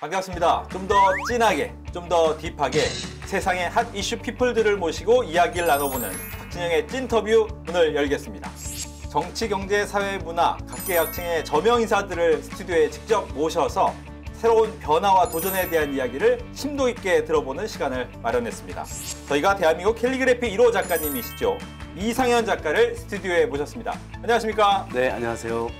반갑습니다. 좀 더 진하게, 좀 더 딥하게 세상의 핫 이슈 피플들을 모시고 이야기를 나눠보는 박진영의 찐터뷰 문을 열겠습니다. 정치, 경제, 사회, 문화, 각계각층의 저명 인사들을 스튜디오에 직접 모셔서 새로운 변화와 도전에 대한 이야기를 심도 있게 들어보는 시간을 마련했습니다. 저희가 대한민국 캘리그래피 1호 작가님이시죠. 이상현 작가를 스튜디오에 모셨습니다. 안녕하십니까? 네, 안녕하세요.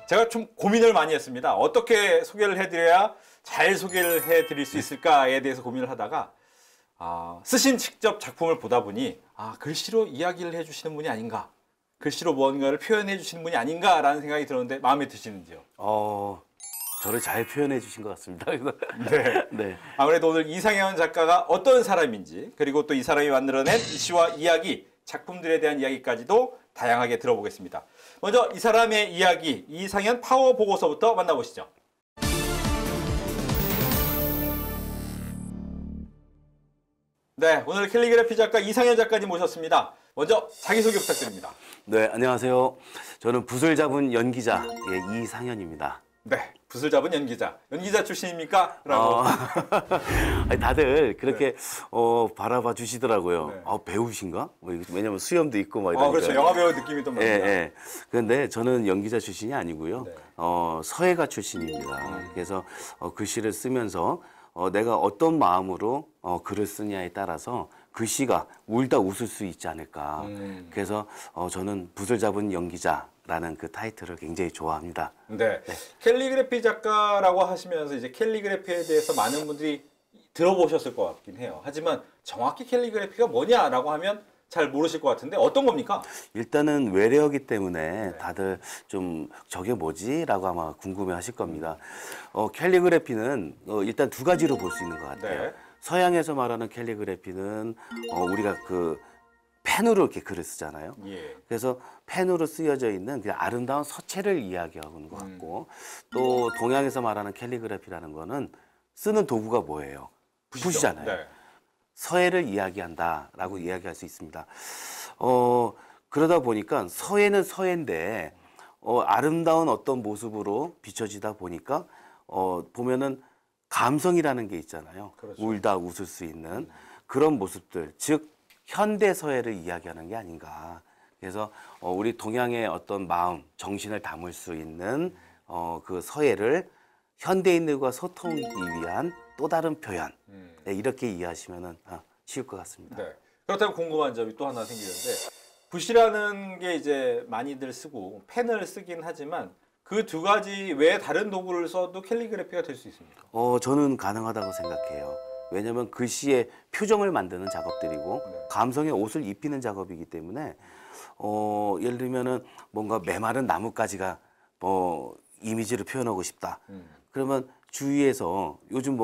제가 좀 고민을 많이 했습니다. 어떻게 소개를 해드려야 잘 소개를 해드릴 수 있을까에 대해서 고민을 하다가 쓰신 직접 작품을 보다 보니 글씨로 이야기를 해주시는 분이 아닌가, 글씨로 무언가를 표현해 주시는 분이 아닌가라는 생각이 들었는데 마음에 드시는지요? 저를 잘 표현해 주신 것 같습니다. 네. 네. 아무래도 오늘 이상현 작가가 어떤 사람인지, 그리고 또 이 사람이 만들어낸 이슈와 이야기, 작품들에 대한 이야기까지도 다양하게 들어보겠습니다. 먼저 이 사람의 이야기, 이상현 파워 보고서부터 만나보시죠. 네, 오늘 캘리그래피 작가 이상현 작가님 모셨습니다. 먼저 자기소개 부탁드립니다. 네, 안녕하세요. 저는 붓을 잡은 연기자 이상현입니다. 네, 붓을 잡은 연기자. 연기자 출신입니까? 라고. 아니, 다들 그렇게 바라봐 주시더라고요. 네. 배우신가? 왜냐면 수염도 있고 막 이러니까. 그렇죠. 영화 배우 느낌이 좀 납니다. 예. 그런데 저는 연기자 출신이 아니고요. 네. 서예가 출신입니다. 그래서 글씨를 쓰면서 내가 어떤 마음으로 글을 쓰냐에 따라서 글씨가 울다 웃을 수 있지 않을까. 그래서 저는 붓을 잡은 연기자라는 그 타이틀을 굉장히 좋아합니다. 네. 캘리그래피 작가라고 하시면서 이제 캘리그래피에 대해서 많은 분들이 들어보셨을 것 같긴 해요. 하지만 정확히 캘리그래피가 뭐냐라고 하면 잘 모르실 것 같은데 어떤 겁니까? 일단은 외래어기 때문에 다들 좀 저게 뭐지? 라고 아마 궁금해 하실 겁니다. 캘리그래피는 일단 두 가지로 볼 수 있는 것 같아요. 네. 서양에서 말하는 캘리그래피는 우리가 그 펜으로 이렇게 글을 쓰잖아요. 예. 그래서 펜으로 쓰여져 있는 그냥 아름다운 서체를 이야기하는 것 같고 또 동양에서 말하는 캘리그래피라는 거는 쓰는 도구가 뭐예요? 붓이잖아요. 네. 서예를 이야기한다라고 이야기할 수 있습니다. 그러다 보니까 서예는 서예인데 아름다운 어떤 모습으로 비춰지다 보니까 보면은 감성이라는 게 있잖아요. 그렇죠. 울다 웃을 수 있는 그런 모습들, 즉 현대 서예를 이야기하는 게 아닌가. 그래서 우리 동양의 어떤 마음, 정신을 담을 수 있는 그 서예를 현대인들과 소통하기 위한 또 다른 표현. 네, 이렇게 이해하시면 쉬울 것 같습니다. 네. 그렇다면 궁금한 점이 또 하나 생기는데 붓이라는 게 이제 많이들 쓰고 펜을 쓰긴 하지만 그 두 가지 외에 다른 도구를 써도 캘리그래피가 될 수 있습니까? 저는 가능하다고 생각해요. 왜냐하면 글씨의 표정을 만드는 작업들이고 감성의 옷을 입히는 작업이기 때문에 예를 들면은 뭔가 메마른 나뭇가지가 이미지를 표현하고 싶다. 그러면 주위에서 요즘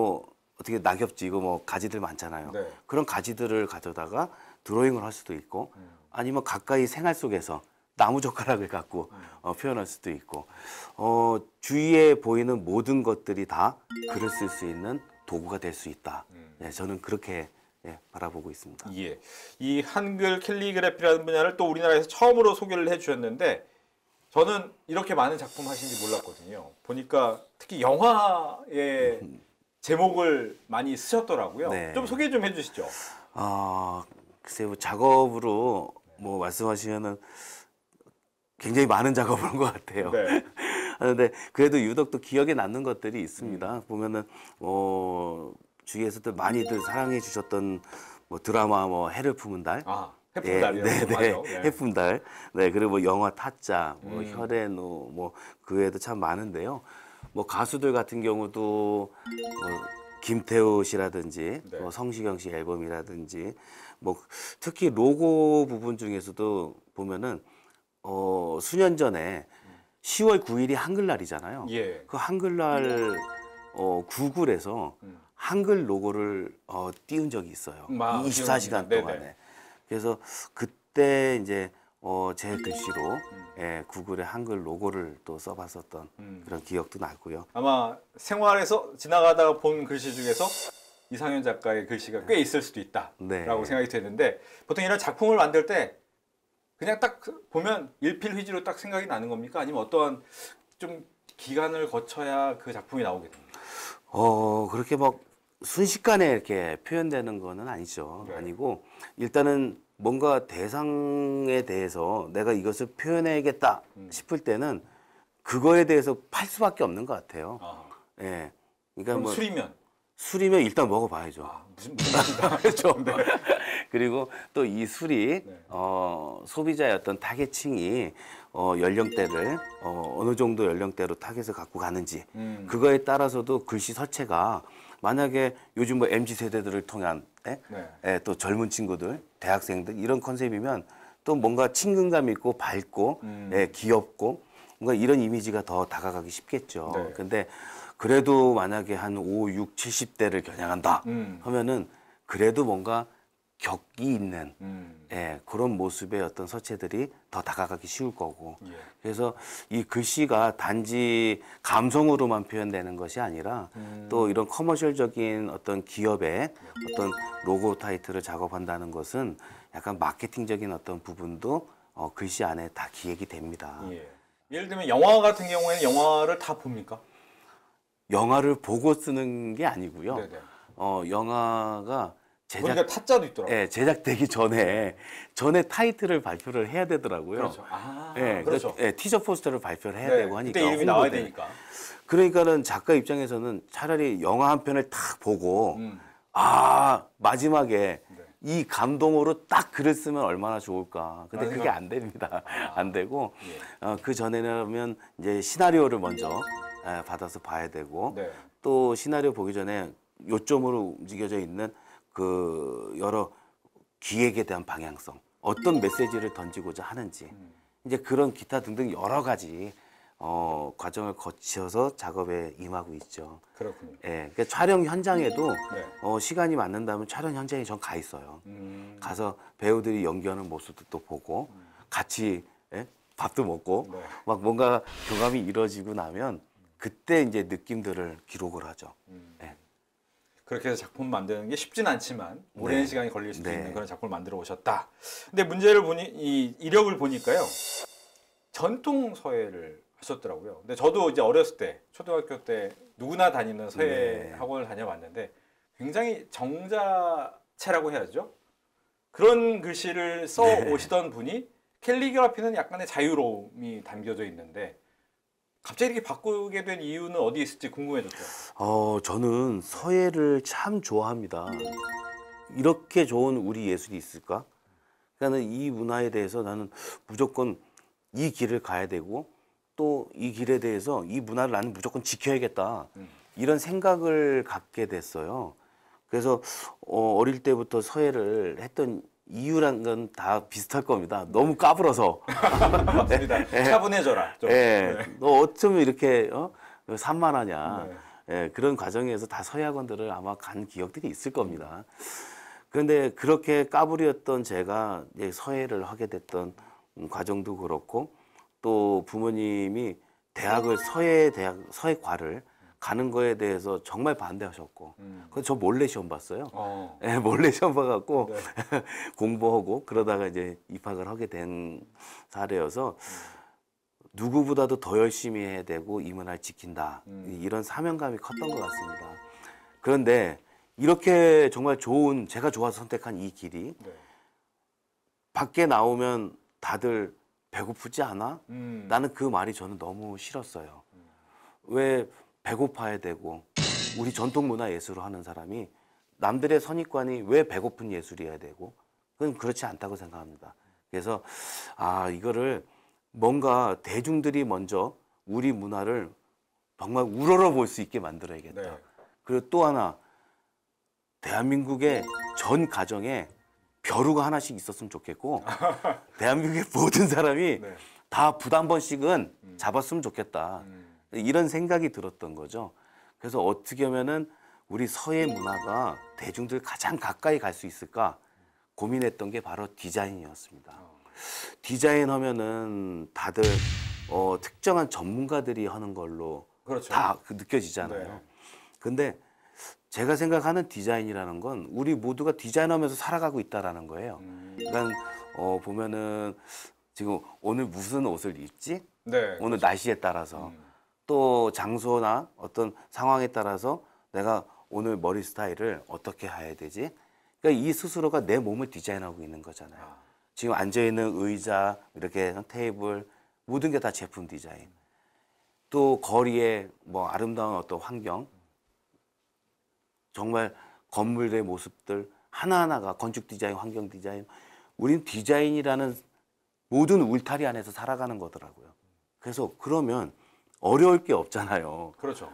어떻게 낙엽지고 가지들 많잖아요. 네. 그런 가지들을 가져다가 드로잉을 할 수도 있고 아니면 가까이 생활 속에서 나무젓가락을 갖고 표현할 수도 있고 주위에 보이는 모든 것들이 다 글을 쓸 수 있는 도구가 될 수 있다. 네, 저는 그렇게 바라보고 있습니다. 예. 이 한글 캘리그래피라는 분야를 또 우리나라에서 처음으로 소개를 해주셨는데 저는 이렇게 많은 작품 하신지 몰랐거든요. 보니까 특히 영화의 제목을 많이 쓰셨더라고요. 네. 좀 소개 좀 해주시죠. 글쎄요, 작업으로 말씀하시면은 굉장히 많은 작업을 한 것 같아요. 네. 그런데 그래도 유독 또 기억에 남는 것들이 있습니다. 보면은 주위에서도 많이들 사랑해 주셨던 드라마 해를 품은 달. 해품 달이요. 네. 해품 달. 네, 그리고 영화 타짜, 혈의노, 그 외에도 참 많은데요. 가수들 같은 경우도 김태우 씨라든지 네. 성시경 씨 앨범이라든지 특히 로고 부분 중에서도 보면은 수년 전에 10월 9일이 한글날이잖아요. 예. 그 한글날 구글에서 한글 로고를 띄운 적이 있어요. 24시간 동안에. 네네. 그래서 그때 이제 제 글씨로 구글의 한글 로고를 또 써봤었던 그런 기억도 나고요. 아마 생활에서 지나가다가 본 글씨 중에서 이상현 작가의 글씨가 꽤 있을 수도 있다라고 네. 생각이 되는데 보통 이런 작품을 만들 때 그냥 딱 보면 일필휘지로 딱 생각이 나는 겁니까? 아니면 어떠한 좀 기간을 거쳐야 그 작품이 나오게 됩니까? 그렇게 막 순식간에 이렇게 표현되는 거는 아니죠. 네. 아니고 일단은 뭔가 대상에 대해서 내가 이것을 표현해야겠다 싶을 때는 그거에 대해서 팔 수밖에 없는 것 같아요. 아, 예. 그러니까 그럼 뭐 술이면 일단 먹어봐야죠. 아, 무슨 맛이다. 그렇죠. 그리고 또 이 술이 네. 소비자의 어떤 타겟층이 연령대를 어느 정도 연령대로 타겟을 갖고 가는지 그거에 따라서도 글씨 서체가 만약에 요즘 뭐 MZ 세대들을 통한 네. 또 젊은 친구들, 대학생들 이런 컨셉이면 또 뭔가 친근감 있고 밝고 귀엽고 뭔가 이런 이미지가 더 다가가기 쉽겠죠. 네. 근데 그래도 만약에 한 5, 6, 70대를 겨냥한다 하면은 그래도 뭔가 격이 있는 그런 모습의 어떤 서체들이 더 다가가기 쉬울 거고 예. 그래서 이 글씨가 단지 감성으로만 표현되는 것이 아니라 또 이런 커머셜적인 어떤 기업의 어떤 로고 타이틀을 작업한다는 것은 약간 마케팅적인 어떤 부분도 글씨 안에 다 기획이 됩니다. 예. 예를 들면 영화 같은 경우에는 영화를 다 봅니까? 영화를 보고 쓰는 게 아니고요. 네네. 영화가 보니까 타짜도 있더라고요. 제작되기 전에 타이틀을 발표를 해야 되더라고요. 그렇죠. 아, 그렇죠. 그렇죠. 티저 포스터를 발표를 해야 네, 되고 하니까 그때 이름이 홍보 나와야 때. 되니까. 그러니까는 작가 입장에서는 차라리 영화 한 편을 딱 보고 마지막에 네. 이 감동으로 딱 글을 쓰면 얼마나 좋을까. 근데 그런 그게 생각- 안 됩니다. 안 되고 예. 그 전에는 이제 시나리오를 먼저 받아서 봐야 되고 네. 또 시나리오 보기 전에 요점으로 움직여져 있는 그 여러 기획에 대한 방향성, 어떤 메시지를 던지고자 하는지, 이제 그런 기타 등등 여러 가지 과정을 거쳐서 작업에 임하고 있죠. 그렇군요. 그러니까 촬영 현장에도 네. 시간이 맞는다면 촬영 현장에 전 가 있어요. 가서 배우들이 연기하는 모습도 또 보고 같이 밥도 먹고 네. 막 뭔가 교감이 이루어지고 나면 그때 이제 느낌들을 기록을 하죠. 예. 그렇게 해서 작품 만드는 게 쉽진 않지만 오랜 네. 시간이 걸릴 수도 네. 있는 그런 작품을 만들어 오셨다. 근데 문제를 보니 이 이력을 보니까요. 전통 서예를 하셨더라고요. 근데 저도 이제 어렸을 때 초등학교 때 누구나 다니는 서예 네. 학원을 다녀봤는데 굉장히 정자체라고 해야죠. 그런 글씨를 써 오시던 분이 캘리그라피는 약간의 자유로움이 담겨져 있는데 갑자기 이렇게 바꾸게 된 이유는 어디에 있을지 궁금해졌어요. 저는 서예를 참 좋아합니다. 이렇게 좋은 우리 예술이 있을까? 그러니까 이 문화에 대해서 나는 무조건 이 길을 가야 되고 또 이 길에 대해서 이 문화를 나는 무조건 지켜야겠다. 이런 생각을 갖게 됐어요. 그래서 어릴 때부터 서예를 했던 이유란 건 다 비슷할 겁니다. 너무 까불어서. 맞습니다. 차분해져라. 좀. 너 어쩌면 이렇게 산만하냐. 네. 그런 과정에서 다 서예학원들을 아마 간 기억들이 있을 겁니다. 그런데 그렇게 까불이었던 제가 이제 서예를 하게 됐던 과정도 그렇고 또 부모님이 대학을 서예과를 가는 거에 대해서 정말 반대하셨고 그래서 저 몰래 시험 봤어요. 몰래 시험 봐갖고 공부하고 그러다가 이제 입학을 하게 된 사례여서 누구보다도 더 열심히 해야 되고 이 문화를 지킨다. 이런 사명감이 컸던 것 같습니다. 그런데 이렇게 정말 좋은 제가 좋아서 선택한 이 길이 네. 밖에 나오면 다들 배고프지 않아? 음. 나는 그 말이 저는 너무 싫었어요. 왜 배고파야 되고 우리 전통 문화 예술을 하는 사람이 남들의 선입관이 왜 배고픈 예술이어야 되고 그건 그렇지 않다고 생각합니다. 그래서 이거를 뭔가 대중들이 먼저 우리 문화를 정말 우러러 볼 수 있게 만들어야겠다. 네. 그리고 또 하나 대한민국의 전 가정에 벼루가 하나씩 있었으면 좋겠고 대한민국의 모든 사람이 네. 다 붓 한 번씩은 잡았으면 좋겠다. 이런 생각이 들었던 거죠. 그래서 어떻게 하면은 우리 서예 문화가 대중들 가장 가까이 갈 수 있을까 고민했던 게 바로 디자인이었습니다. 디자인 하면은 다들 특정한 전문가들이 하는 걸로 그렇죠. 다 느껴지잖아요. 네. 근데 제가 생각하는 디자인이라는 건 우리 모두가 디자인하면서 살아가고 있다라는 거예요. 그러니까 보면은 지금 오늘 무슨 옷을 입지? 네. 오늘 날씨에 따라서 또 장소나 어떤 상황에 따라서 내가 오늘 머리 스타일을 어떻게 해야 되지? 그러니까 이 스스로가 내 몸을 디자인하고 있는 거잖아요. 지금 앉아있는 의자, 이렇게 테이블, 모든 게 다 제품 디자인. 또 거리에 뭐 아름다운 어떤 환경, 정말 건물의 모습들 하나하나가 건축 디자인, 환경 디자인. 우린 디자인이라는 모든 울타리 안에서 살아가는 거더라고요. 그래서 그러면 어려울 게 없잖아요. 그렇죠.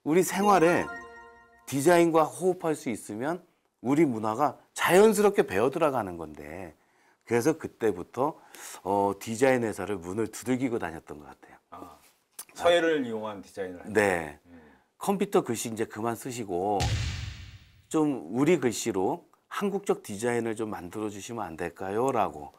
우리 생활에 디자인과 호흡할 수 있으면 우리 문화가 자연스럽게 배어 들어가는 건데, 그래서 그때부터 디자인 회사를 문을 두들기고 다녔던 것 같아요. 서예를 이용한 디자인을 하는. 네. 컴퓨터 글씨 이제 그만 쓰시고 좀 우리 글씨로 한국적 디자인을 좀 만들어 주시면 안 될까요? 라고.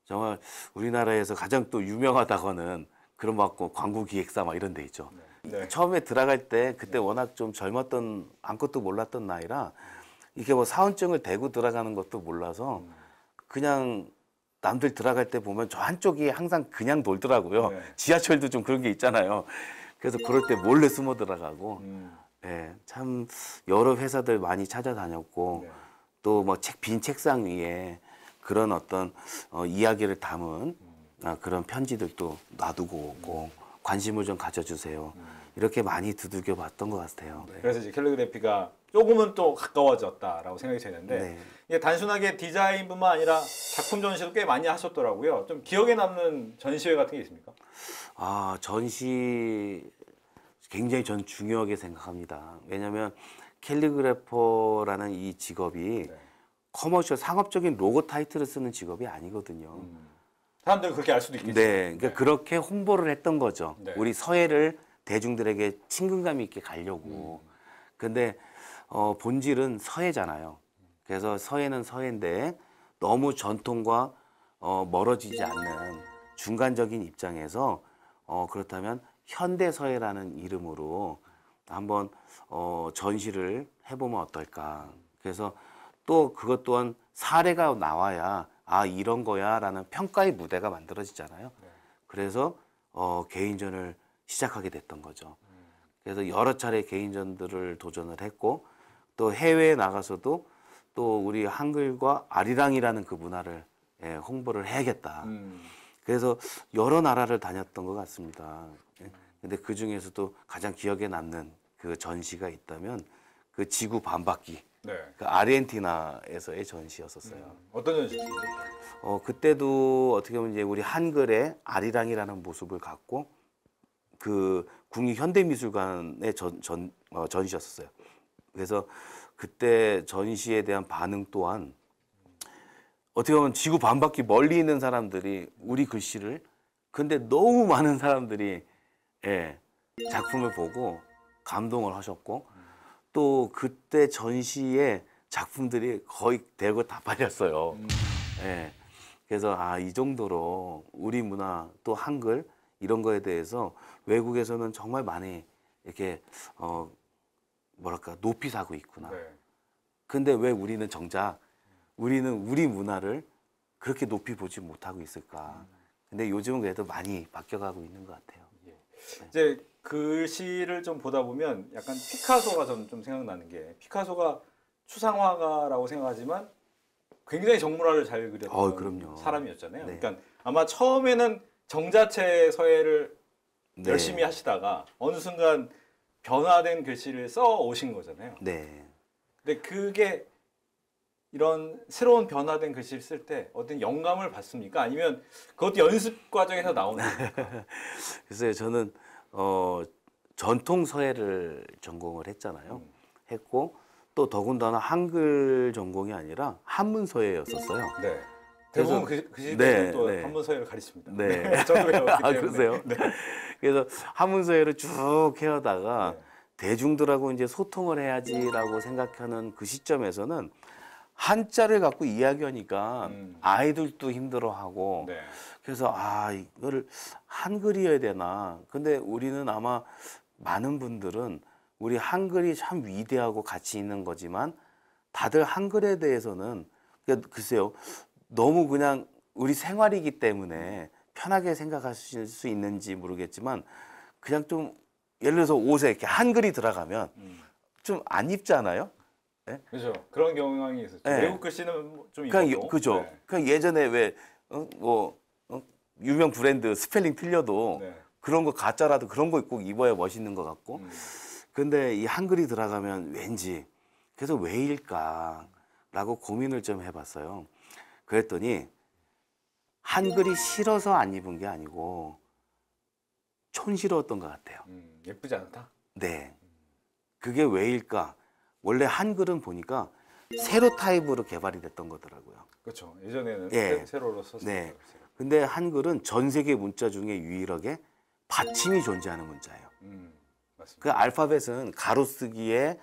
정말 우리나라에서 가장 또 유명하다고는 그런 막 광고 기획사 막 이런 데 있죠. 네. 처음에 들어갈 때 그때 워낙 좀 젊었던 아무것도 몰랐던 나이라 이게 뭐 사원증을 대고 들어가는 것도 몰라서 그냥 남들 들어갈 때 보면 저 한쪽이 항상 그냥 돌더라고요. 네. 지하철도 좀 그런 게 있잖아요. 그래서 그럴 때 몰래 숨어 들어가고 네, 참 여러 회사들 많이 찾아다녔고 네. 또 뭐 빈 책상 위에 그런 어떤 이야기를 담은 그런 편지들도 놔두고 오고 관심을 좀 가져주세요. 이렇게 많이 두들겨 봤던 것 같아요. 네. 그래서 이제 캘리그래피가 조금은 또 가까워졌다라고 생각이 되는데 네. 이게 단순하게 디자인뿐만 아니라 작품 전시도 꽤 많이 하셨더라고요. 좀 기억에 남는 전시회 같은 게 있습니까? 전시 굉장히 전 중요하게 생각합니다. 왜냐하면 캘리그래퍼라는 이 직업이 커머셜 상업적인 로고 타이틀을 쓰는 직업이 아니거든요. 사람들은 그렇게 알 수도 있겠죠. 네, 그러니까 그렇게 홍보를 했던 거죠. 네. 우리 서예를 대중들에게 친근감 있게 가려고. 근데 본질은 서예잖아요. 그래서 서예는 서예인데 너무 전통과 멀어지지 않는 중간적인 입장에서 그렇다면 현대 서예라는 이름으로 한번 전시를 해보면 어떨까. 그래서 또 그것 또한 사례가 나와야 이런 거야라는 평가의 무대가 만들어지잖아요. 그래서 개인전을 시작하게 됐던 거죠. 그래서 여러 차례 개인전들을 도전을 했고 또 해외에 나가서도 또 우리 한글과 아리랑이라는 그 문화를 홍보를 해야겠다. 그래서 여러 나라를 다녔던 것 같습니다. 근데 그 중에서도 가장 기억에 남는 그 전시가 있다면 그 지구 반바퀴. 네. 그 아르헨티나에서의 전시였었어요. 어떤 전시였어요? 그때도 어떻게 보면 이제 우리 한글의 아리랑이라는 모습을 갖고 그 국립현대미술관의 전시였었어요. 그래서 그때 전시에 대한 반응 또한 어떻게 보면 지구 반바퀴 멀리 있는 사람들이 우리 글씨를 근데 너무 많은 사람들이 작품을 보고 감동을 하셨고 또 그때 전시에 작품들이 거의 대거 다 팔렸어요. 그래서 이 정도로 우리 문화 또 한글 이런 거에 대해서 외국에서는 정말 많이 이렇게 뭐랄까 높이 사고 있구나. 네. 근데 왜 우리는 정작 우리는 우리 문화를 그렇게 높이 보지 못하고 있을까? 근데 요즘은 그래도 많이 바뀌어가고 있는 것 같아요. 이제 글씨를 좀 보다 보면 약간 피카소가 좀 생각나는 게 피카소가 추상화가라고 생각하지만 굉장히 정물화를 잘 그렸던 그럼요. 사람이었잖아요. 네. 그러니까 아마 처음에는 정자체 서예를 네. 열심히 하시다가 어느 순간 변화된 글씨를 써 오신 거잖아요. 네. 근데 그게 이런 새로운 변화된 글씨를 쓸 때 어떤 영감을 받습니까? 아니면 그것도 연습 과정에서 나오는 겁니까? 글쎄요, 저는 전통 서예를 전공을 했잖아요. 했고 또 더군다나 한글 전공이 아니라 한문 서예였었어요. 네. 대부분 그 시대는 네, 또 네. 한문 서예를 가르칩니다. 네. 저도 배웠기 때문에. 그러세요? 네. 그래서 한문 서예를 쭉 해오다가 네. 대중들하고 이제 소통을 해야지라고 생각하는 그 시점에서는 한자를 갖고 이야기하니까 아이들도 힘들어하고 네. 그래서 이거를 한글이어야 되나. 근데 우리는 아마 많은 분들은 우리 한글이 참 위대하고 가치 있는 거지만 다들 한글에 대해서는 글쎄요 너무 그냥 우리 생활이기 때문에 편하게 생각하실 수 있는지 모르겠지만 그냥 좀 예를 들어서 옷에 이렇게 한글이 들어가면 좀 안 입잖아요. 네? 그렇죠. 그런 경향이 있었죠. 네. 외국 글씨는 좀 그냥 입어도. 그죠. 네. 그냥 예전에 왜 유명 브랜드 스펠링 틀려도 네. 그런 거 가짜라도 그런 거 꼭 입어야 멋있는 것 같고. 음. 근데 이 한글이 들어가면 왠지 그래서 왜일까라고 고민을 좀 해봤어요. 그랬더니 한글이 싫어서 안 입은 게 아니고 촌스러웠던 것 같아요. 예쁘지 않다. 네. 그게 왜일까? 원래 한글은 보니까 세로 타입으로 개발이 됐던 거더라고요. 그렇죠. 예전에는 예. 세로로 썼어요. 네. 근데 한글은 전 세계 문자 중에 유일하게 받침이 존재하는 문자예요. 맞습니다. 그 알파벳은 가로쓰기에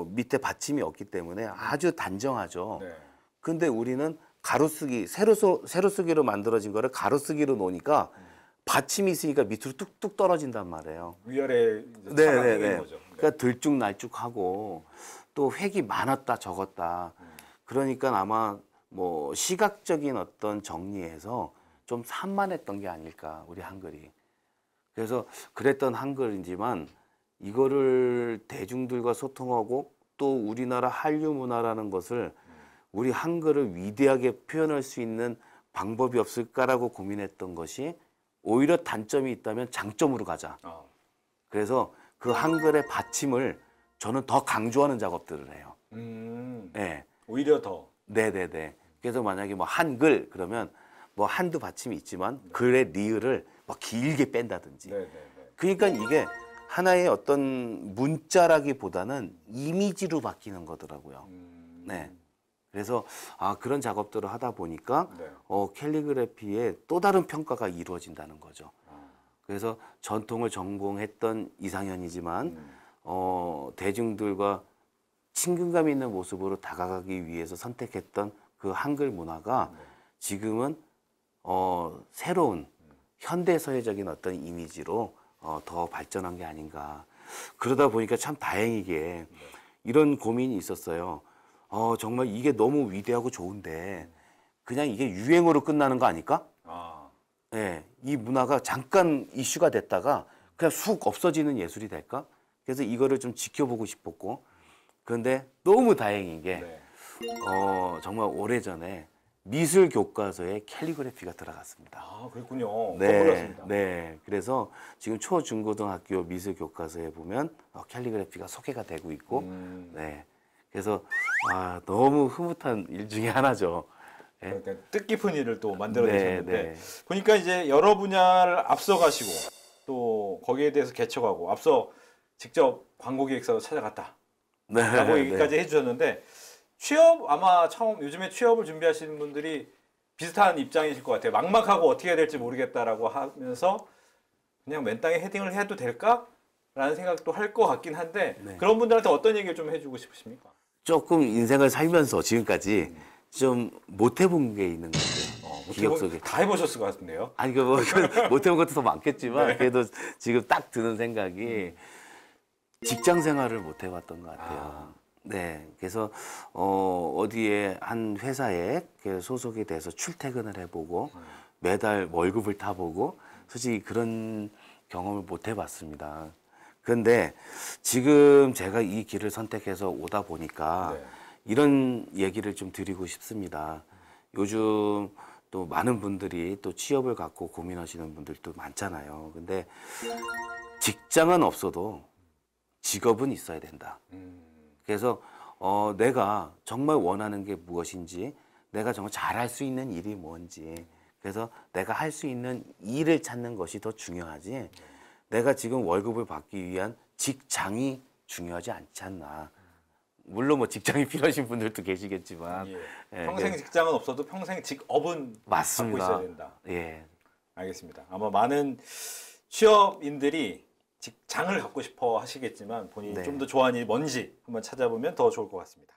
밑에 받침이 없기 때문에 아주 단정하죠. 네. 근데 우리는 가로쓰기, 세로쓰기로 만들어진 거를 가로쓰기로 놓으니까 받침이 있으니까 밑으로 뚝뚝 떨어진단 말이에요. 위아래 이제 네, 차가 네, 생긴 네. 거죠. 네. 그러니까 들쭉날쭉하고 또 획이 많았다 적었다. 그러니까 아마 뭐 시각적인 어떤 정리에서 좀 산만했던 게 아닐까 우리 한글이. 그래서 그랬던 한글이지만 이거를 대중들과 소통하고 또 우리나라 한류 문화라는 것을 우리 한글을 위대하게 표현할 수 있는 방법이 없을까라고 고민했던 것이 오히려 단점이 있다면 장점으로 가자. 그래서 그 한글의 받침을 저는 더 강조하는 작업들을 해요. 네. 오히려 더. 네네네. 그래서 만약에 뭐 한글 그러면 뭐 한두 받침이 있지만 글의 리을을 뭐 길게 뺀다든지. 네네네. 그러니까 이게 하나의 어떤 문자라기보다는 이미지로 바뀌는 거더라고요. 네. 그래서 그런 작업들을 하다 보니까 네. 캘리그래피의 또 다른 평가가 이루어진다는 거죠. 그래서 전통을 전공했던 이상현이지만 대중들과 친근감 있는 모습으로 다가가기 위해서 선택했던 그 한글 문화가 지금은 새로운 현대사회적인 어떤 이미지로 더 발전한 게 아닌가. 그러다 보니까 참 다행이게 이런 고민이 있었어요. 정말 이게 너무 위대하고 좋은데 그냥 이게 유행으로 끝나는 거 아닐까? 네, 이 문화가 잠깐 이슈가 됐다가 그냥 쑥 없어지는 예술이 될까? 그래서 이거를 좀 지켜보고 싶었고 그런데 너무 다행인 게 네. 정말 오래전에 미술 교과서에 캘리그래피가 들어갔습니다. 그랬군요. 네, 몰랐습니다. 네. 그래서 지금 초, 중, 고등학교 미술 교과서에 보면 캘리그래피가 소개가 되고 있고, 네. 그래서 너무 흐뭇한 일 중에 하나죠. 네. 그러니까 뜻깊은 일을 또 만들어내셨는데 네, 네. 보니까 이제 여러 분야를 앞서가시고 또 거기에 대해서 개척하고 앞서 직접 광고기획사로 찾아갔다. 네, 라고 네. 얘기까지 해주셨는데 취업 아마 처음 요즘에 취업을 준비하시는 분들이 비슷한 입장이실 것 같아요. 막막하고 어떻게 해야 될지 모르겠다라고 하면서 그냥 맨 땅에 헤딩을 해도 될까라는 생각도 할 것 같긴 한데 네. 그런 분들한테 어떤 얘기를 좀 해주고 싶으십니까? 조금 인생을 살면서 지금까지 좀 못 해본 게 있는 것 같아요. 기억 속에. 다 해보셨을 것 같은데요. 아니, 뭐, 못 해본 것도 더 많겠지만, 그래도 지금 딱 드는 생각이 직장 생활을 못 해봤던 것 같아요. 네. 그래서, 어디에 한 회사에 소속이 돼서 출퇴근을 해보고, 매달 월급을 타보고, 솔직히 그런 경험을 못 해봤습니다. 그런데 지금 제가 이 길을 선택해서 오다 보니까 네. 이런 얘기를 좀 드리고 싶습니다. 요즘 또 많은 분들이 또 취업을 갖고 고민하시는 분들도 많잖아요. 근데 직장은 없어도 직업은 있어야 된다. 그래서 내가 정말 원하는 게 무엇인지, 내가 정말 잘할 수 있는 일이 뭔지, 그래서 내가 할 수 있는 일을 찾는 것이 더 중요하지. 내가 지금 월급을 받기 위한 직장이 중요하지 않지 않나. 물론 뭐 직장이 필요하신 분들도 계시겠지만 예. 평생 직장은 없어도 평생 직업은 맞습니다. 갖고 있어야 된다. 예. 알겠습니다. 아마 많은 취업인들이 직장을 갖고 싶어 하시겠지만 본인이 네. 좀 더 좋아하는 일이 뭔지 한번 찾아보면 더 좋을 것 같습니다.